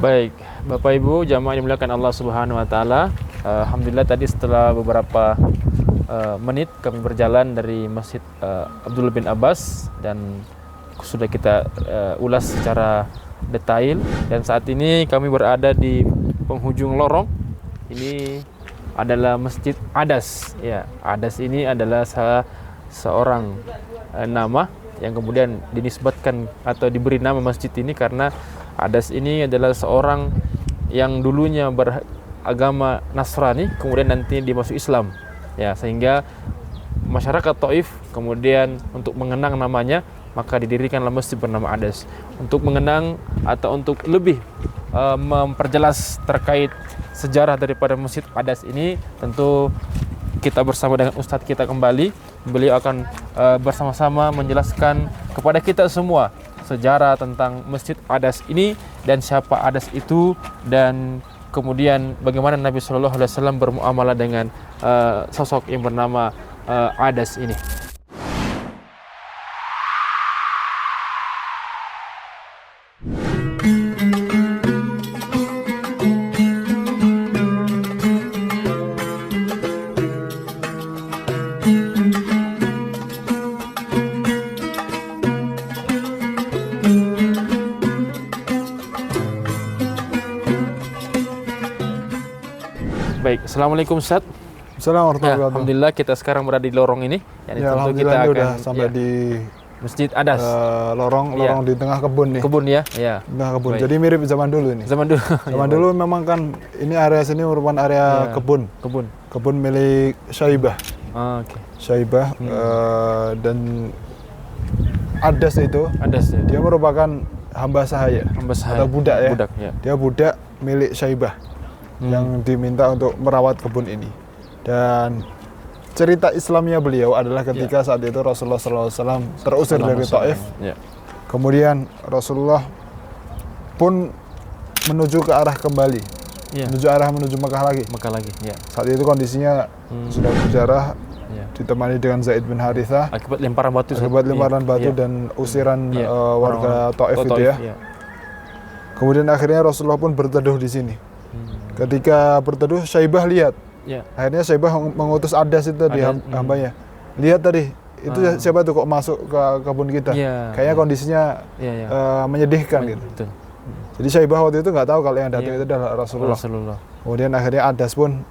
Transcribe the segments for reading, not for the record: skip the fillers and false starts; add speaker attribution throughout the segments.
Speaker 1: Baik, Bapak Ibu jamaah yang dimuliakan Allah Subhanahu wa taala. Alhamdulillah tadi setelah beberapa menit kami berjalan dari Masjid Abdullah bin Abbas dan sudah kita ulas secara detail, dan saat ini kami berada di penghujung lorong. Ini adalah Masjid Adas. Ya, Adas ini adalah seorang nama yang kemudian dinisbatkan atau diberi nama masjid ini karena Adas ini adalah seorang yang dulunya beragama Nasrani, kemudian nanti dia masuk Islam. Ya, sehingga masyarakat Taif kemudian untuk mengenang namanya, maka didirikanlah masjid bernama Adas. Untuk mengenang atau untuk lebih memperjelas terkait sejarah daripada Masjid Adas ini, tentu kita bersama dengan Ustadz kita kembali. Beliau akan bersama-sama menjelaskan kepada kita semua sejarah tentang Masjid Adas ini dan siapa Adas itu, dan kemudian bagaimana Nabi Shallallahu Alaihi Wasallam bermuamalah dengan sosok yang bernama Adas ini. Baik, Assalamualaikum Ustaz.
Speaker 2: Assalamualaikum warahmatullahi wabarakatuh.
Speaker 1: Alhamdulillah kita sekarang berada di lorong ini.
Speaker 2: Ya, alhamdulillah kita udah sampai di
Speaker 1: Masjid Adas.
Speaker 2: Lorong di tengah kebun nih.
Speaker 1: Kebun ya. Ya.
Speaker 2: Tengah kebun.
Speaker 1: Baik.
Speaker 2: Jadi mirip zaman dulu ini.
Speaker 1: Zaman dulu.
Speaker 2: Zaman dulu memang kan ini area sini merupakan area kebun. Kebun milik Syaibah.
Speaker 1: Oke.
Speaker 2: Syaibah dan Adas itu.
Speaker 1: Adas ya.
Speaker 2: Dia merupakan hamba sahaya. Atau budak ya.
Speaker 1: Budak ya.
Speaker 2: Dia budak milik Syaibah yang diminta untuk merawat kebun ini. Dan cerita Islamnya beliau adalah ketika saat itu Rasulullah SAW terusir dari Taif. Kemudian Rasulullah pun menuju ke arah kembali, menuju Mekah lagi. Saat itu kondisinya sudah berjarah, ditemani dengan Zaid bin Harithah
Speaker 1: akibat lemparan batu.
Speaker 2: Dan usiran warga Taif itu ya. Kemudian akhirnya Rasulullah pun berteduh di sini. Ketika berteduh, Syaibah lihat. Akhirnya Syaibah mengutus Adas itu tadi hambanya. Lihat tadi, itu siapa tuh kok masuk ke kebun kita? Kayaknya kondisinya menyedihkan gitu.
Speaker 1: Betul.
Speaker 2: Jadi Syaibah waktu itu nggak tahu kalau yang datang itu adalah Rasulullah. Kemudian akhirnya Adas pun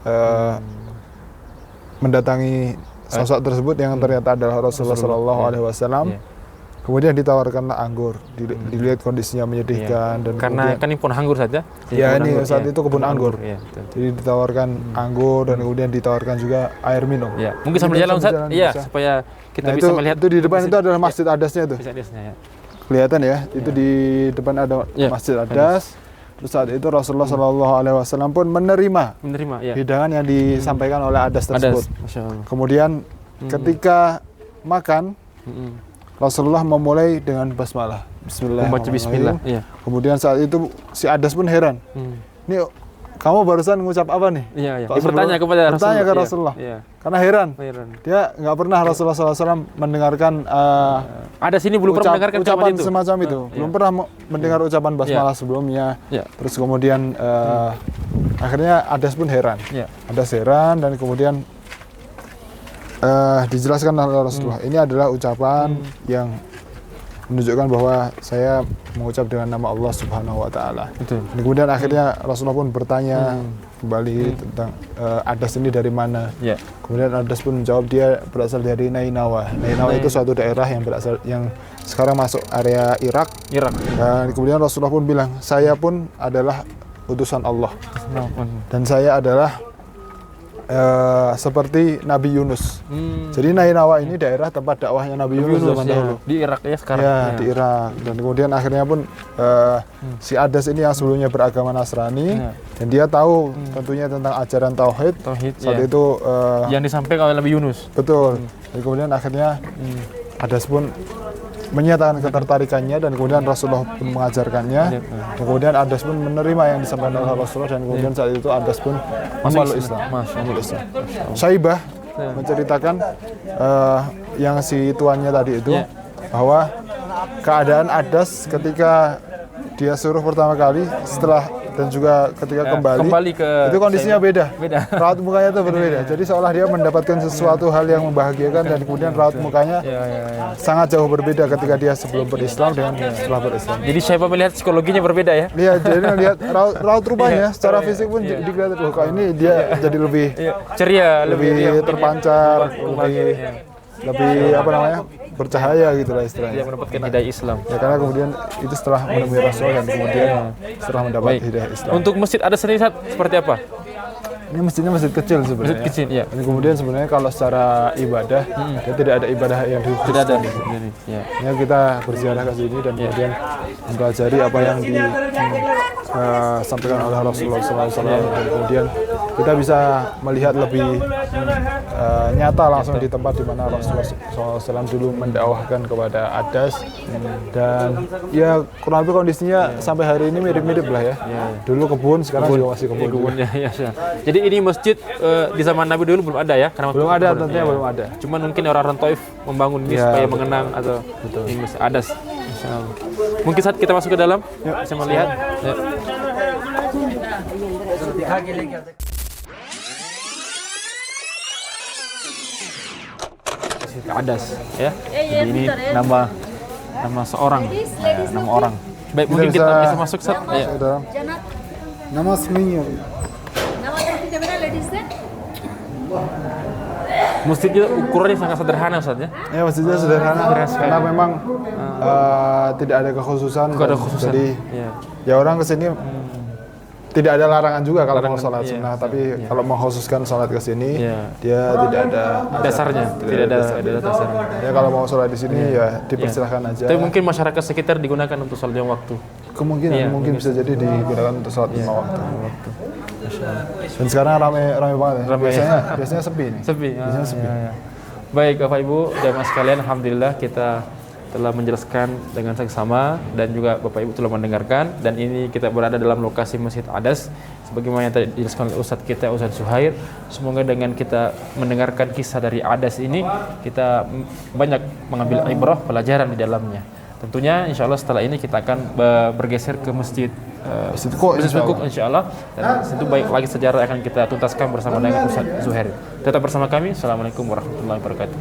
Speaker 2: mendatangi sosok tersebut yang ternyata adalah Rasulullah Shallallahu Alaihi Wasallam. Kemudian ditawarkanlah anggur, dilihat kondisinya menyedihkan dan
Speaker 1: karena kan ini pohon anggur saja.
Speaker 2: Ya ini saat itu kebun anggur. Jadi ditawarkan anggur dan kemudian ditawarkan juga air minum.
Speaker 1: Ya, mungkin sambil jalan Ustaz. Iya, supaya kita bisa melihat.
Speaker 2: Itu di depan itu adalah Masjid Adasnya tuh. Kelihatan ya, itu di depan ada Masjid Adas. Terus saat itu Rasulullah Shallallahu Alaihi Wasallam pun menerima hidangan yang disampaikan oleh Adas tersebut. Kemudian ketika makan, Rasulullah memulai dengan basmalah, Bismillahirrahmanirrahim. Kemudian saat itu si Adas pun heran. Ini kamu barusan ngucap apa nih?
Speaker 1: Bertanya kepada
Speaker 2: Rasulullah. Karena heran. Dia nggak pernah Rasulullah SAW mendengarkan
Speaker 1: Adas ini belum pernah mendengarkan
Speaker 2: ucapan semacam itu. Belum pernah mendengar ucapan basmalah sebelumnya. Terus kemudian akhirnya Adas pun heran. Adas heran dan kemudian dijelaskan oleh Rasulullah, ini adalah ucapan yang menunjukkan bahwa saya mengucap dengan nama Allah Subhanahu wa taala. Kemudian akhirnya Rasulullah pun bertanya kembali tentang Adas ini dari mana. Kemudian Adas pun menjawab dia berasal dari Nainawa. Nainawa itu suatu daerah yang sekarang masuk area Irak. Dan kemudian Rasulullah pun bilang, saya pun adalah utusan Allah. Dan saya adalah seperti Nabi Yunus. Jadi Nainawa ini daerah tempat dakwahnya Nabi Yunus zaman dahulu.
Speaker 1: Di Irak ya sekarang.
Speaker 2: Ya, di Irak. Dan kemudian akhirnya pun si Adas ini yang sebelumnya beragama Nasrani dan dia tahu tentunya tentang ajaran tauhid. Saat itu
Speaker 1: yang disampaikan oleh Nabi Yunus.
Speaker 2: Betul. Dan kemudian akhirnya Adas pun menyatakan ketertarikannya dan kemudian Rasulullah pun mengajarkannya dan kemudian Adas pun menerima yang disampaikan oleh Rasulullah dan kemudian saat itu Adas pun memeluk Islam. Syaibah menceritakan yang si tuannya tadi itu bahwa keadaan Adas ketika dia suruh pertama kali setelah dan juga ketika kembali ke itu kondisinya beda. Raut mukanya itu berbeda. Jadi seolah dia mendapatkan sesuatu hal yang membahagiakan dan kemudian raut mukanya sangat jauh berbeda ketika dia sebelum berislam dengan setelah berislam.
Speaker 1: Jadi saya melihat psikologinya berbeda ya?
Speaker 2: Iya, jadi melihat raut rupanya secara fisik pun dilihat kok ini dia jadi lebih
Speaker 1: ceria,
Speaker 2: lebih terpancar, lebih apa namanya? Bercahaya gitu lah istilahnya.
Speaker 1: Dia mendapatkan hidayah Islam.
Speaker 2: Ya karena kemudian itu setelah menemui Rasul dan kemudian setelah mendapat hidayah Islam.
Speaker 1: Untuk masjid ada sendiri seperti apa?
Speaker 2: Ini masjidnya masjid kecil sebenarnya.
Speaker 1: Masjid kecil, ya.
Speaker 2: Dan kemudian sebenarnya kalau secara ibadah, dia tidak ada ibadah yang dikhususkan.
Speaker 1: Tidak ada.
Speaker 2: Ya kita berziarah ke sini dan kemudian mempelajari apa yang disampaikan oleh Rasulullah SAW dan kemudian kita bisa melihat lebih nyata langsung di tempat di mana Rasulullah SAW dulu mendakwahkan kepada Adas dan ya kurang lebih kondisinya sampai hari ini mirip-mirip lah ya. Dulu kebun, sekarang juga masih kebun.
Speaker 1: Jadi ini masjid di zaman Nabi dulu belum ada ya? Karena
Speaker 2: belum ada, tentunya belum ada.
Speaker 1: Cuman mungkin orang-orang Taif membangun ini supaya mengenang atau ini masjid Adas. Mungkin saat kita masuk ke dalam, bisa melihat. Adas ya. Jadi ini nama seorang, nama orang. Baik, mungkin kita bisa masuk Sat.
Speaker 2: Nama asminya.
Speaker 1: Masjidnya ukurannya sangat sederhana Ustaz ya?
Speaker 2: Ya masjidnya sederhana karena memang tidak ada kekhususan. Jadi ya orang kesini tidak ada larangan juga kalau mau sholat sunnah, tapi kalau mau khususkan sholat ke sini dia tidak ada
Speaker 1: dasarnya, tidak ada dasarnya.
Speaker 2: Ya kalau mau sholat di sini ya dipersilahkan aja.
Speaker 1: Tapi mungkin masyarakat sekitar digunakan untuk sholat lima waktu.
Speaker 2: Kemungkinan mungkin bisa jadi digunakan untuk sholat lima waktu. Dan sekarang ramai banget ya. Biasanya sepi nih. Biasanya sepi.
Speaker 1: Baik Bapak Ibu, jamaah sekalian, alhamdulillah kita telah menjelaskan dengan seksama dan juga Bapak Ibu telah mendengarkan, dan ini kita berada dalam lokasi Masjid Adas sebagaimana yang tadi dijelaskan oleh Ustadz kita, Ustadz Zuhair. Semoga dengan kita mendengarkan kisah dari Adas ini kita banyak mengambil ibrah, pelajaran di dalamnya. Tentunya insya Allah setelah ini kita akan bergeser ke Masjid Kuk insya Allah, dan itu baik lagi sejarah akan kita tuntaskan bersama dengan Ustadz Zuhair. Tetap bersama kami. Assalamualaikum warahmatullahi wabarakatuh.